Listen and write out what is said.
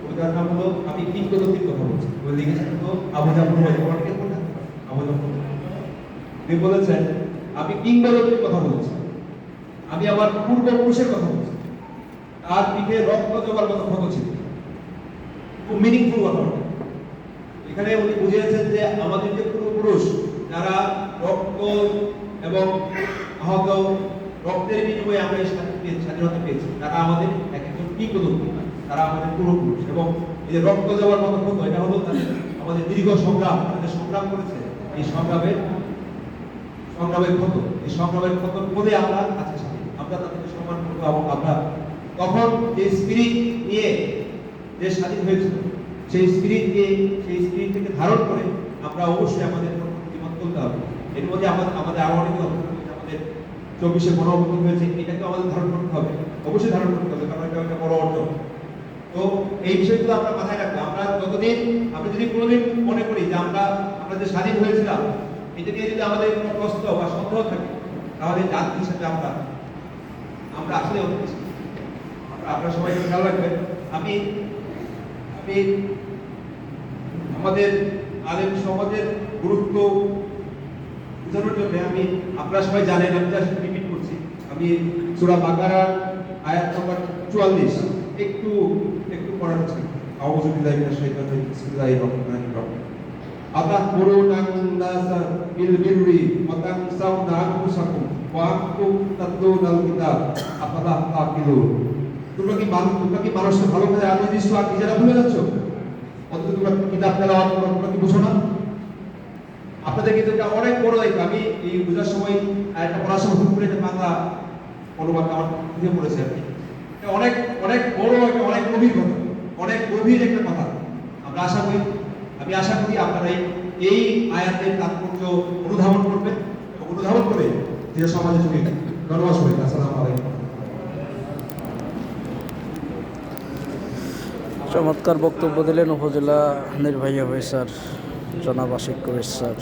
কবিতার নাম হলো আমি কিংবদন্তির কথা বলছি। ওই লিখেছেন তো আবু জাফর ভাই, অনেকে বলেন আবু জাফর। তিনি বলেছেন আমি কিংবদন্তির কথা বলছি, আমি আমার পূর্বপুরুষের কথা বলছি, তার পিঠে রক্ত জমার মতো ক্ষত ছিল। খুব মিনিংফুল কথা। এখানে উনি বুঝিয়েছেন যে আমাদের যে পূর্বপুরুষ যারা রক্ত এবং আহত রক্তের বিনিময়ে আমরা এই স্বাধীনতা পেয়েছি, তারা আমাদের এক একজন কিংবদন্তি, তারা আমাদের পূর্বপুরুষ। এবং এই যে রক্ত যাওয়ার মতো ক্ষত, এটা হলো তাদের আমাদের দীর্ঘ সংগ্রাম, তাদের সংগ্রাম করেছে, এই সংগ্রামের ক্ষত। এই সংগ্রামের ক্ষত বলে আমরা আজকে স্বাধীন। আমরা তাদেরকে সম্মান করবো এবং আমরা তখন যে স্পিরিট নিয়ে যে স্বাধীন হয়েছিল, সেই স্পিরিট থেকে ধারণ করে আমরা অবশ্যই আমাদের জীবন চলতে হবে। এর মধ্যে আমাদের আরো অনেক আমাদের 24-এ গণঅভ্যুত্থান হয়েছে, এটাকে আমাদের ধারণ করতে হবে, অবশ্যই ধারণ করতে হবে, কারণ এটা একটা বড় অর্জন। তো এই বিষয়গুলো আমরা মাথায় রাখবো। আমরা যতদিন আমরা যদি কোনোদিন মনে করি যে আমরা যে স্বাধীন হয়েছিলাম এটা নিয়ে যদি আমাদের কোনো প্রশ্ন বা সন্দেহ থাকে, তাহলে জাতি হিসেবে আমরা আসলে আপনারা সবাই খেয়াল রাখবেন। আমি আমাদের আলেম সমাজের গুরুত্ব বোঝানোর জন্য আপনারা সবাই জানেন, আমি জাস্ট রিপিট করছি। আমি সূরা বাকারার আয়াত নম্বর 44 একটু পড়ার চাই। আউযু বিল্লাহি মিনাশ শাইতানির রাজিম। বিসমিল্লাহির রহমানির রহিম। আতাকুরুনান নাসা বিল বিররি ওয়া তানসাউনা আনফুসাকুম ওয়া আনতুম তাতলুনাল কিতাব আফালা তাকিলুন। তোমরা কি মানুষের ভালো কাজে আদেশ দিচ্ছ আর নিজেরা ভুলে যাচ্ছ? অথচ তোমরা কিতাব তেলাওয়াত করো, তোমরা কি বুঝো না? আপনাদের কিন্তু এটা অনেক বড় দায়িত্ব। আমি এই বোঝার সময় একটা পড়ার সময় হুট করে বাংলা অনুবাদ আমার বুঝে পড়েছে। এটা অনেক বড় একটা অনেক গভীর কথা, অনেক গভীর একটা কথা। আমি আশা করি আপনারা এই আয়াতের তাৎপর্য অনুধাবন করবেন এবং অনুধাবন করে যে সমাজে চলে ধন্যবাদ সবাইকে। আসসালামু আলাইকুম। চমৎকার বক্তব্য দিলেন উপজেলা নির্বাহী অফিসার জনাব আশিক কবির স্যার।